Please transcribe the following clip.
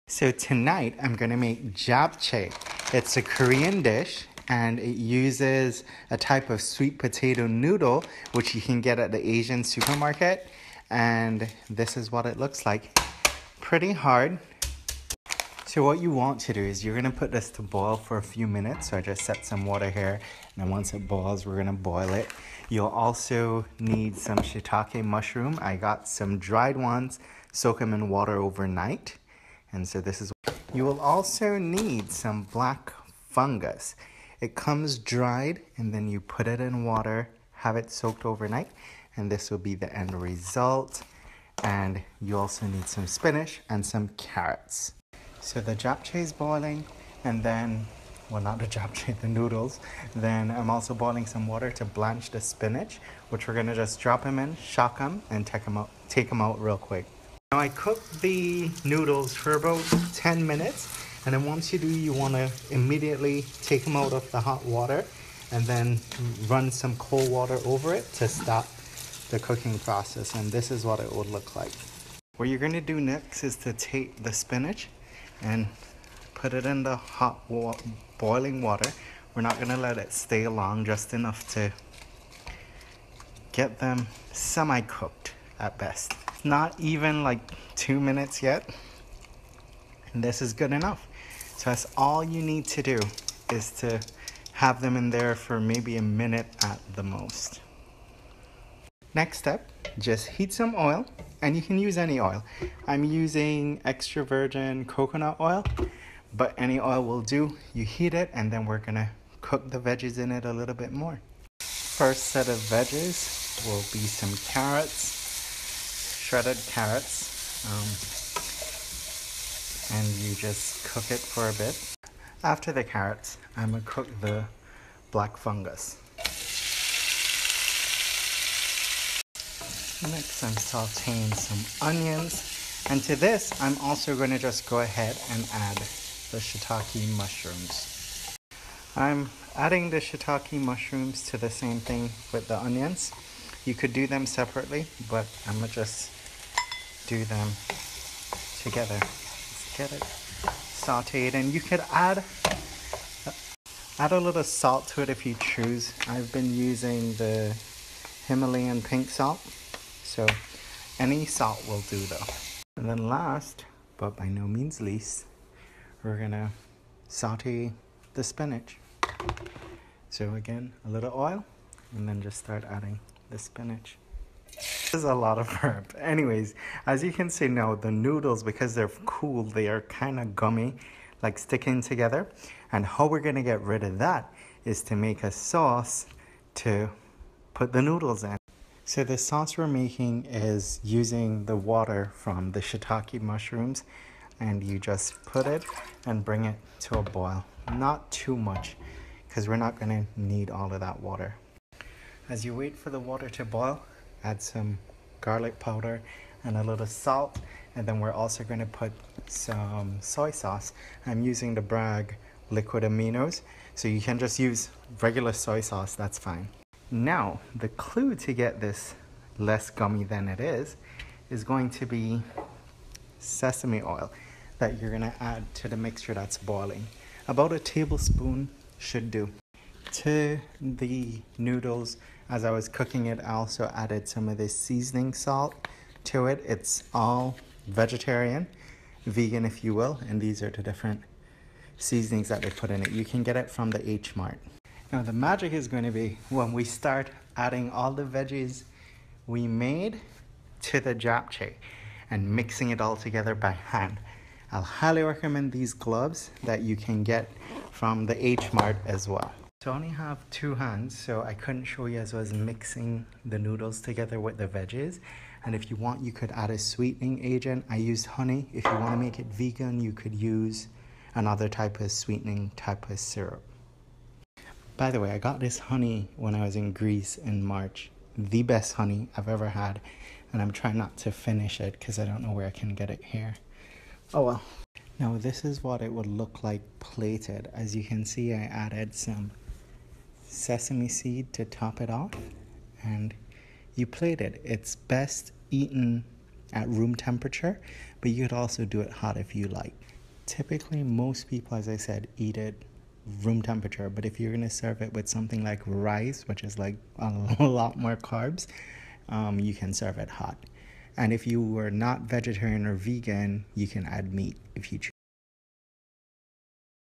So tonight I'm gonna make japchae. It's a Korean dish and it uses a type of sweet potato noodle which you can get at the Asian supermarket, and this is what it looks like. Pretty hard. So what you want to do is you're gonna put this to boil for a few minutes. So I just set some water here, and then once it boils, we're gonna boil it. You'll also need some shiitake mushroom. I got some dried ones, soak them in water overnight. And so this is, you will also need some black fungus. It comes dried and then you put it in water, have it soaked overnight, and this will be the end result. And you also need some spinach and some carrots. So the japchae is boiling, and then, well, not the japchae, the noodles. Then I'm also boiling some water to blanch the spinach, which we're gonna just drop them in, shock them, and take them out real quick. Now I cooked the noodles for about 10 minutes, and then once you do, you want to immediately take them out of the hot water and then run some cold water over it to stop the cooking process, and this is what it would look like. What you're going to do next is to take the spinach and put it in the hot boiling water. We're not going to let it stay long, just enough to get them semi-cooked at best. Not even like 2 minutes yet, and this is good enough. So that's all you need to do, is to have them in there for maybe a minute at the most. Next step, just heat some oil, and you can use any oil. I'm using extra virgin coconut oil, but any oil will do. You heat it, and then we're gonna cook the veggies in it a little bit more. First set of veggies will be some carrots, shredded carrots, and you just cook it for a bit. After the carrots, I'm gonna cook the black fungus. Next, I'm sauteing some onions, and to this, I'm also gonna just go ahead and add the shiitake mushrooms. I'm adding the shiitake mushrooms to the same thing with the onions. You could do them separately, but I'm gonna just do them together. Let's get it sauteed, and you could add a little salt to it if you choose. I've been using the Himalayan pink salt, so any salt will do though. And then last, but by no means least, we're gonna saute the spinach. So again, a little oil, and then just start adding the spinach. This is a lot of herb. Anyways, as you can see now, the noodles, because they're cool, they are kind of gummy, like sticking together. And how we're gonna get rid of that is to make a sauce to put the noodles in. So the sauce we're making is using the water from the shiitake mushrooms, and you just put it and bring it to a boil. Not too much, because we're not gonna need all of that water. As you wait for the water to boil, add some garlic powder and a little salt, and then we're also going to put some soy sauce. I'm using the Bragg liquid aminos, so you can just use regular soy sauce, that's fine. Now, the clue to get this less gummy than it is going to be sesame oil that you're going to add to the mixture that's boiling. About a tablespoon should do. To the noodles, as I was cooking it, I also added some of this seasoning salt to it. It's all vegetarian, vegan if you will, and these are the different seasonings that they put in it. You can get it from the H Mart. Now the magic is going to be when we start adding all the veggies we made to the japchae and mixing it all together by hand. I'll highly recommend these gloves that you can get from the H Mart as well. So I only have 2 hands, so I couldn't show you as I was mixing the noodles together with the veggies. And if you want, you could add a sweetening agent. I used honey. If you want to make it vegan, you could use another type of sweetening type of syrup. By the way, I got this honey when I was in Greece in March. The best honey I've ever had. And I'm trying not to finish it because I don't know where I can get it here. Oh well. Now this is what it would look like plated. As you can see, I added some sesame seed to top it off, and you plate it. It's best eaten at room temperature, but you could also do it hot if you like. Typically, most people, as I said, eat it room temperature, but if you're going to serve it with something like rice, which is like a lot more carbs, you can serve it hot. And if you were not vegetarian or vegan, you can add meat if you choose.